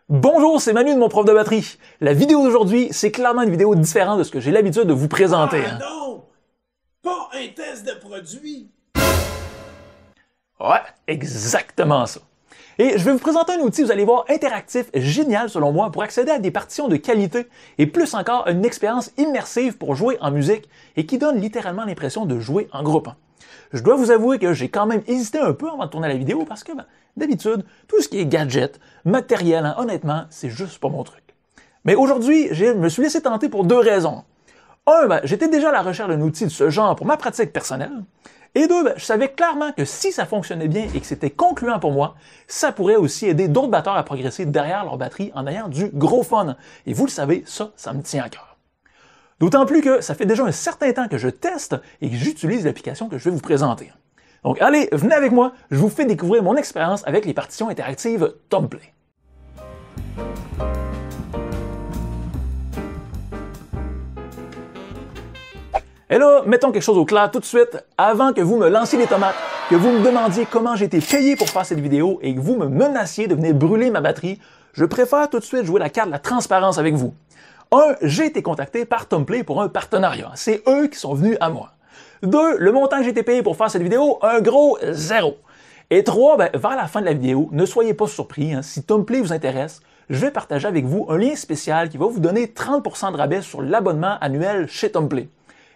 Bonjour, c'est Manu de mon prof de batterie. La vidéo d'aujourd'hui, c'est clairement une vidéo différente de ce que j'ai l'habitude de vous présenter. Ah non! Pas un test de produit! Ouais, exactement ça. Et je vais vous présenter un outil, vous allez voir, interactif, génial selon moi, pour accéder à des partitions de qualité et plus encore une expérience immersive pour jouer en musique et qui donne littéralement l'impression de jouer en groupe. Je dois vous avouer que j'ai quand même hésité un peu avant de tourner la vidéo parce que, d'habitude, tout ce qui est gadget, matériel, honnêtement, c'est juste pas mon truc. Mais aujourd'hui, je me suis laissé tenter pour deux raisons. Un, j'étais déjà à la recherche d'un outil de ce genre pour ma pratique personnelle. Et deux, je savais clairement que si ça fonctionnait bien et que c'était concluant pour moi, ça pourrait aussi aider d'autres batteurs à progresser derrière leur batterie en ayant du gros fun. Et vous le savez, ça me tient à cœur. D'autant plus que ça fait déjà un certain temps que je teste et que j'utilise l'application que je vais vous présenter. Donc allez, venez avec moi, je vous fais découvrir mon expérience avec les partitions interactives Tomplay. Et là, mettons quelque chose au clair tout de suite, avant que vous me lanciez les tomates, que vous me demandiez comment j'ai été payé pour faire cette vidéo et que vous me menaciez de venir brûler ma batterie, je préfère tout de suite jouer la carte de la transparence avec vous. Un, j'ai été contacté par Tomplay pour un partenariat. C'est eux qui sont venus à moi. Deux, le montant que j'ai été payé pour faire cette vidéo, un gros 0. Et trois, vers la fin de la vidéo, ne soyez pas surpris, si Tomplay vous intéresse, je vais partager avec vous un lien spécial qui va vous donner 30% de rabais sur l'abonnement annuel chez Tomplay.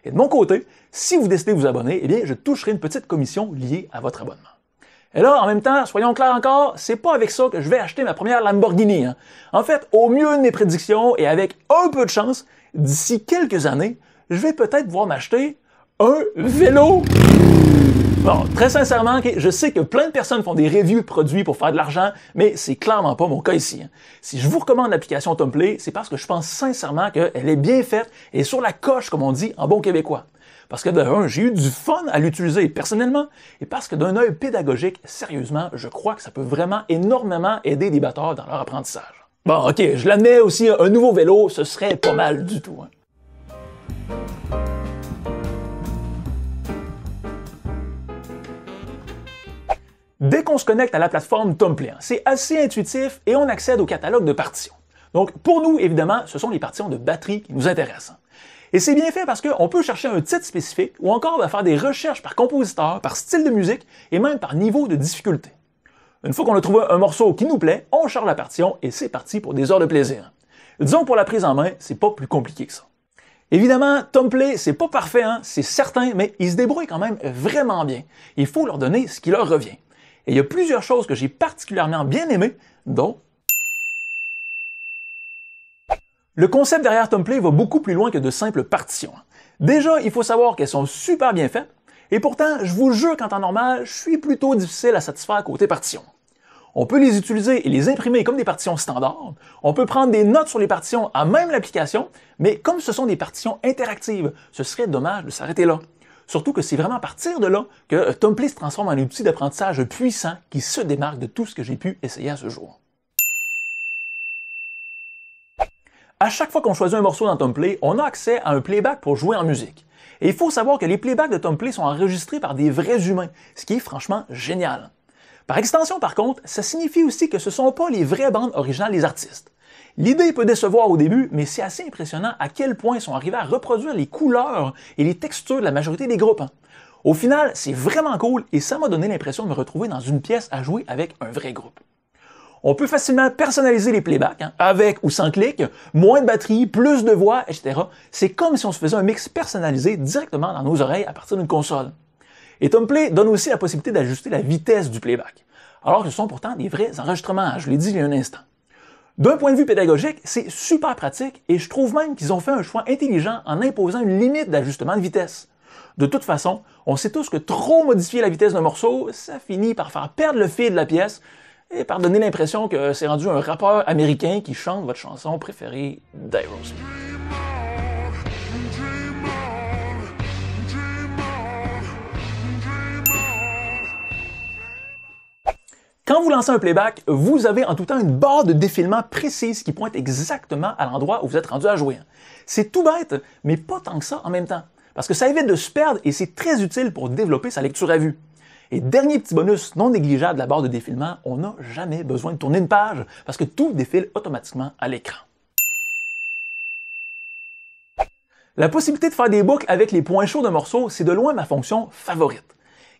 Et de mon côté, si vous décidez de vous abonner, eh bien, je toucherai une petite commission liée à votre abonnement. Et là, en même temps, soyons clairs encore, c'est pas avec ça que je vais acheter ma première Lamborghini. En fait, au mieux de mes prédictions et avec un peu de chance, d'ici quelques années, je vais peut-être pouvoir m'acheter un vélo. Bon, très sincèrement, je sais que plein de personnes font des reviews de produits pour faire de l'argent, mais c'est clairement pas mon cas ici. Si je vous recommande l'application Tomplay, c'est parce que je pense sincèrement qu'elle est bien faite et sur la coche, comme on dit en bon québécois. Parce que d'un, j'ai eu du fun à l'utiliser personnellement, et parce que d'un œil pédagogique, sérieusement, je crois que ça peut vraiment énormément aider des batteurs dans leur apprentissage. Bon, ok, je l'admets aussi, un nouveau vélo, ce serait pas mal du tout. Dès qu'on se connecte à la plateforme Tomplay, c'est assez intuitif et on accède au catalogue de partitions. Donc pour nous, évidemment, ce sont les partitions de batterie qui nous intéressent. Et c'est bien fait parce qu'on peut chercher un titre spécifique ou encore faire des recherches par compositeur, par style de musique et même par niveau de difficulté. Une fois qu'on a trouvé un morceau qui nous plaît, on charge la partition et c'est parti pour des heures de plaisir. Disons que pour la prise en main, c'est pas plus compliqué que ça. Évidemment, Tomplay, c'est pas parfait, c'est certain, mais ils se débrouillent quand même vraiment bien. Il faut leur donner ce qui leur revient. Et il y a plusieurs choses que j'ai particulièrement bien aimées, dont le concept derrière Tomplay va beaucoup plus loin que de simples partitions. Déjà, il faut savoir qu'elles sont super bien faites, et pourtant, je vous jure qu'en temps normal, je suis plutôt difficile à satisfaire côté partitions. On peut les utiliser et les imprimer comme des partitions standards, on peut prendre des notes sur les partitions à même l'application, mais comme ce sont des partitions interactives, ce serait dommage de s'arrêter là. Surtout que c'est vraiment à partir de là que Tomplay se transforme en un outil d'apprentissage puissant qui se démarque de tout ce que j'ai pu essayer à ce jour. À chaque fois qu'on choisit un morceau dans Tomplay, on a accès à un playback pour jouer en musique. Et il faut savoir que les playbacks de Tomplay sont enregistrés par des vrais humains, ce qui est franchement génial. Par extension, par contre, ça signifie aussi que ce ne sont pas les vraies bandes originales des artistes. L'idée peut décevoir au début, mais c'est assez impressionnant à quel point ils sont arrivés à reproduire les couleurs et les textures de la majorité des groupes. Au final, c'est vraiment cool et ça m'a donné l'impression de me retrouver dans une pièce à jouer avec un vrai groupe. On peut facilement personnaliser les playbacks, avec ou sans clic, moins de batterie, plus de voix, etc. C'est comme si on se faisait un mix personnalisé directement dans nos oreilles à partir d'une console. Et Tomplay donne aussi la possibilité d'ajuster la vitesse du playback, alors que ce sont pourtant des vrais enregistrements, je l'ai dit il y a un instant. D'un point de vue pédagogique, c'est super pratique et je trouve même qu'ils ont fait un choix intelligent en imposant une limite d'ajustement de vitesse. De toute façon, on sait tous que trop modifier la vitesse d'un morceau, ça finit par faire perdre le fil de la pièce et par donner l'impression que c'est rendu un rappeur américain qui chante votre chanson préférée d'Aerosmith. Quand vous lancez un playback, vous avez en tout temps une barre de défilement précise qui pointe exactement à l'endroit où vous êtes rendu à jouer. C'est tout bête, mais pas tant que ça en même temps, parce que ça évite de se perdre et c'est très utile pour développer sa lecture à vue. Et dernier petit bonus non négligeable de la barre de défilement, on n'a jamais besoin de tourner une page parce que tout défile automatiquement à l'écran. La possibilité de faire des boucles avec les points chauds d'un morceau, c'est de loin ma fonction favorite.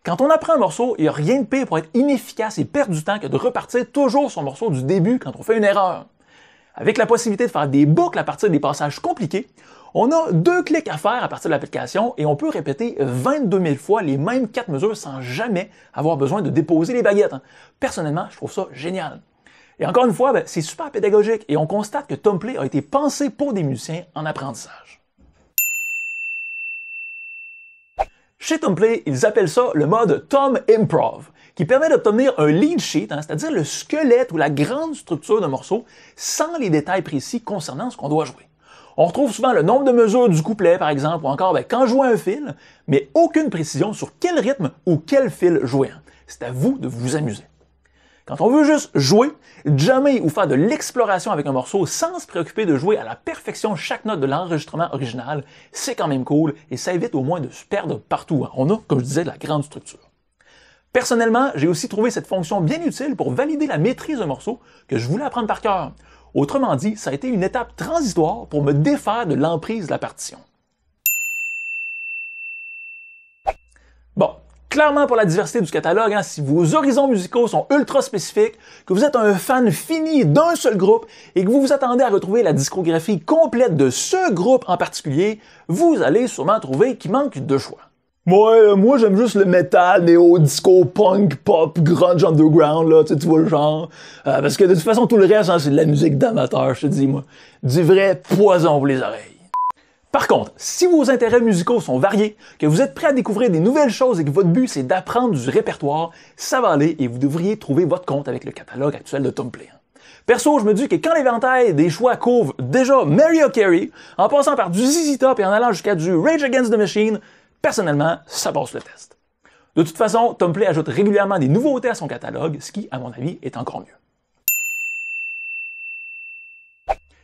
Quand on apprend un morceau, il n'y a rien de pire pour être inefficace et perdre du temps que de repartir toujours son morceau du début quand on fait une erreur. Avec la possibilité de faire des boucles à partir des passages compliqués, on a 2 clics à faire à partir de l'application et on peut répéter 22 000 fois les mêmes 4 mesures sans jamais avoir besoin de déposer les baguettes. Personnellement, je trouve ça génial. Et encore une fois, c'est super pédagogique et on constate que Tomplay a été pensé pour des musiciens en apprentissage. Chez Tomplay, ils appellent ça le mode Tom Improv, qui permet d'obtenir un lead sheet, c'est-à-dire le squelette ou la grande structure d'un morceau, sans les détails précis concernant ce qu'on doit jouer. On retrouve souvent le nombre de mesures du couplet, par exemple, ou encore quand jouer un fil, mais aucune précision sur quel rythme ou quel fil jouer. C'est à vous de vous amuser. Quand on veut juste jouer, jammer ou faire de l'exploration avec un morceau sans se préoccuper de jouer à la perfection chaque note de l'enregistrement original, c'est quand même cool et ça évite au moins de se perdre partout. On a, comme je disais, la grande structure. Personnellement, j'ai aussi trouvé cette fonction bien utile pour valider la maîtrise d'un morceau que je voulais apprendre par cœur. Autrement dit, ça a été une étape transitoire pour me défaire de l'emprise de la partition. Bon, clairement pour la diversité du catalogue, si vos horizons musicaux sont ultra spécifiques, que vous êtes un fan fini d'un seul groupe et que vous vous attendez à retrouver la discographie complète de ce groupe en particulier, vous allez sûrement trouver qu'il manque de choix. Moi j'aime juste le metal, néo, disco, punk, pop, grunge underground, là, tu vois le genre. Parce que de toute façon, tout le reste, c'est de la musique d'amateur, je te dis, moi. Du vrai poison pour les oreilles. Par contre, si vos intérêts musicaux sont variés, que vous êtes prêt à découvrir des nouvelles choses et que votre but c'est d'apprendre du répertoire, ça va aller et vous devriez trouver votre compte avec le catalogue actuel de Tomplay. Perso, je me dis que quand l'éventail des choix couvre déjà Mariah Carey, en passant par du ZZ Top et en allant jusqu'à du Rage Against the Machine, personnellement, ça passe le test. De toute façon, Tomplay ajoute régulièrement des nouveautés à son catalogue, ce qui, à mon avis, est encore mieux.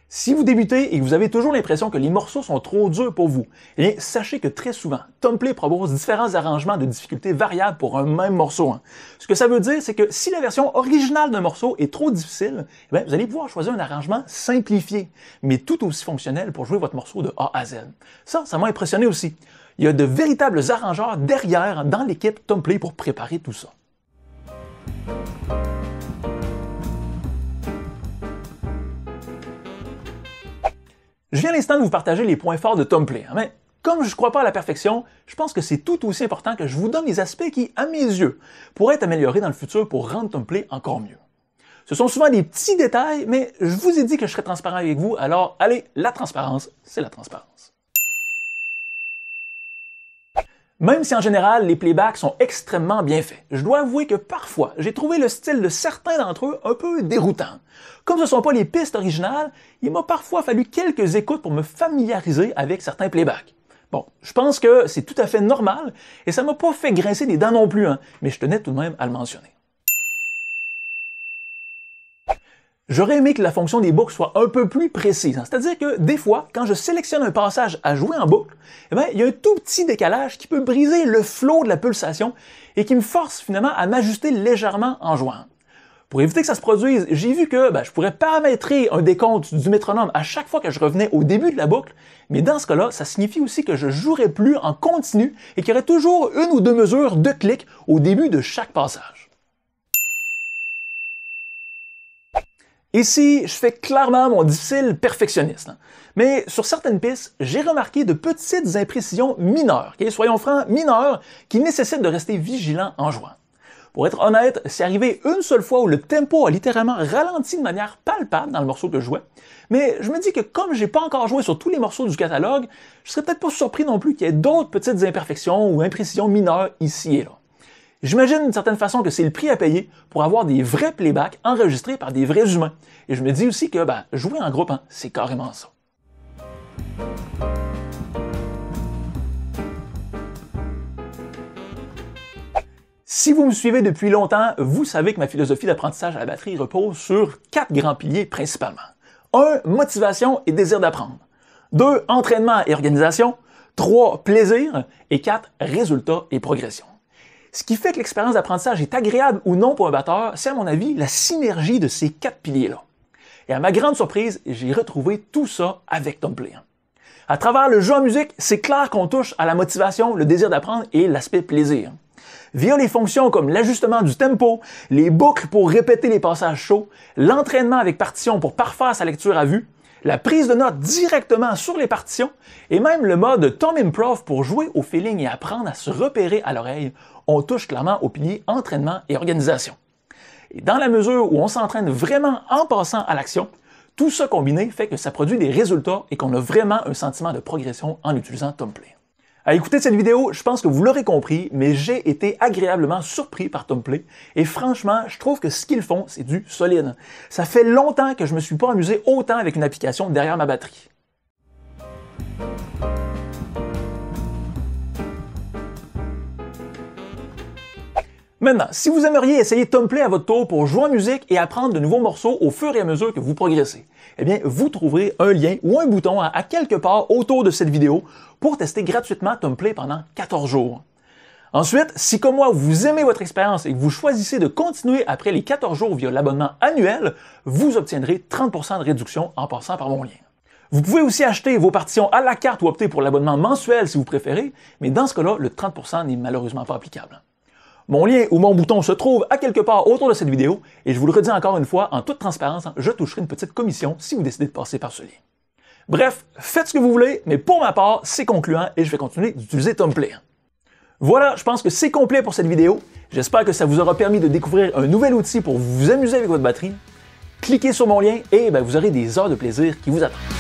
Si vous débutez et que vous avez toujours l'impression que les morceaux sont trop durs pour vous, eh bien, sachez que très souvent, Tomplay propose différents arrangements de difficultés variables pour un même morceau. Ce que ça veut dire, c'est que si la version originale d'un morceau est trop difficile, eh bien, vous allez pouvoir choisir un arrangement simplifié, mais tout aussi fonctionnel pour jouer votre morceau de A à Z. Ça m'a impressionné aussi. Il y a de véritables arrangeurs derrière dans l'équipe Tomplay pour préparer tout ça. Je viens à l'instant de vous partager les points forts de Tomplay, mais comme je ne crois pas à la perfection, je pense que c'est tout aussi important que je vous donne les aspects qui, à mes yeux, pourraient être améliorés dans le futur pour rendre Tomplay encore mieux. Ce sont souvent des petits détails, mais je vous ai dit que je serais transparent avec vous, alors allez, la transparence, c'est la transparence. Même si en général, les playbacks sont extrêmement bien faits, je dois avouer que parfois, j'ai trouvé le style de certains d'entre eux un peu déroutant. Comme ce ne sont pas les pistes originales, il m'a parfois fallu quelques écoutes pour me familiariser avec certains playbacks. Bon, je pense que c'est tout à fait normal, et ça m'a pas fait grincer des dents non plus, mais je tenais tout de même à le mentionner. J'aurais aimé que la fonction des boucles soit un peu plus précise. C'est-à-dire que des fois, quand je sélectionne un passage à jouer en boucle, eh bien, il y a un tout petit décalage qui peut briser le flow de la pulsation et qui me force finalement à m'ajuster légèrement en jouant. Pour éviter que ça se produise, j'ai vu que je pourrais paramétrer un décompte du métronome à chaque fois que je revenais au début de la boucle, mais dans ce cas-là, ça signifie aussi que je jouerais plus en continu et qu'il y aurait toujours une ou deux mesures de clic au début de chaque passage. Ici, je fais clairement mon difficile perfectionniste. Mais sur certaines pistes, j'ai remarqué de petites imprécisions mineures, soyons francs, mineures, qui nécessitent de rester vigilant en jouant. Pour être honnête, c'est arrivé une seule fois où le tempo a littéralement ralenti de manière palpable dans le morceau que je jouais, mais je me dis que comme j'ai pas encore joué sur tous les morceaux du catalogue, je serais peut-être pas surpris non plus qu'il y ait d'autres petites imperfections ou imprécisions mineures ici et là. J'imagine d'une certaine façon que c'est le prix à payer pour avoir des vrais playbacks enregistrés par des vrais humains. Et je me dis aussi que jouer en groupe, c'est carrément ça. Si vous me suivez depuis longtemps, vous savez que ma philosophie d'apprentissage à la batterie repose sur 4 grands piliers principalement. 1. Motivation et désir d'apprendre. 2. Entraînement et organisation. 3. Plaisir. Et 4. Résultats et progression. Ce qui fait que l'expérience d'apprentissage est agréable ou non pour un batteur, c'est à mon avis la synergie de ces 4 piliers-là. Et à ma grande surprise, j'ai retrouvé tout ça avec Tomplay. À travers le jeu en musique, c'est clair qu'on touche à la motivation, le désir d'apprendre et l'aspect plaisir. Via les fonctions comme l'ajustement du tempo, les boucles pour répéter les passages chauds, l'entraînement avec partition pour parfaire sa lecture à vue, la prise de notes directement sur les partitions et même le mode Tom Improv pour jouer au feeling et apprendre à se repérer à l'oreille, on touche clairement aux piliers entraînement et organisation. Et dans la mesure où on s'entraîne vraiment en passant à l'action, tout ça combiné fait que ça produit des résultats et qu'on a vraiment un sentiment de progression en utilisant Tomplay. À écouter cette vidéo, je pense que vous l'aurez compris, mais j'ai été agréablement surpris par Tomplay et franchement, je trouve que ce qu'ils font, c'est du solide. Ça fait longtemps que je me suis pas amusé autant avec une application derrière ma batterie. Maintenant, si vous aimeriez essayer Tomplay à votre tour pour jouer en musique et apprendre de nouveaux morceaux au fur et à mesure que vous progressez, eh bien, vous trouverez un lien ou un bouton à quelque part autour de cette vidéo pour tester gratuitement Tomplay pendant 14 jours. Ensuite, si comme moi, vous aimez votre expérience et que vous choisissez de continuer après les 14 jours via l'abonnement annuel, vous obtiendrez 30% de réduction en passant par mon lien. Vous pouvez aussi acheter vos partitions à la carte ou opter pour l'abonnement mensuel si vous préférez, mais dans ce cas-là, le 30% n'est malheureusement pas applicable. Mon lien ou mon bouton se trouve à quelque part autour de cette vidéo et je vous le redis encore une fois, en toute transparence, je toucherai une petite commission si vous décidez de passer par ce lien. Bref, faites ce que vous voulez, mais pour ma part, c'est concluant et je vais continuer d'utiliser Tomplay. Voilà, je pense que c'est complet pour cette vidéo. J'espère que ça vous aura permis de découvrir un nouvel outil pour vous amuser avec votre batterie. Cliquez sur mon lien et vous aurez des heures de plaisir qui vous attendent.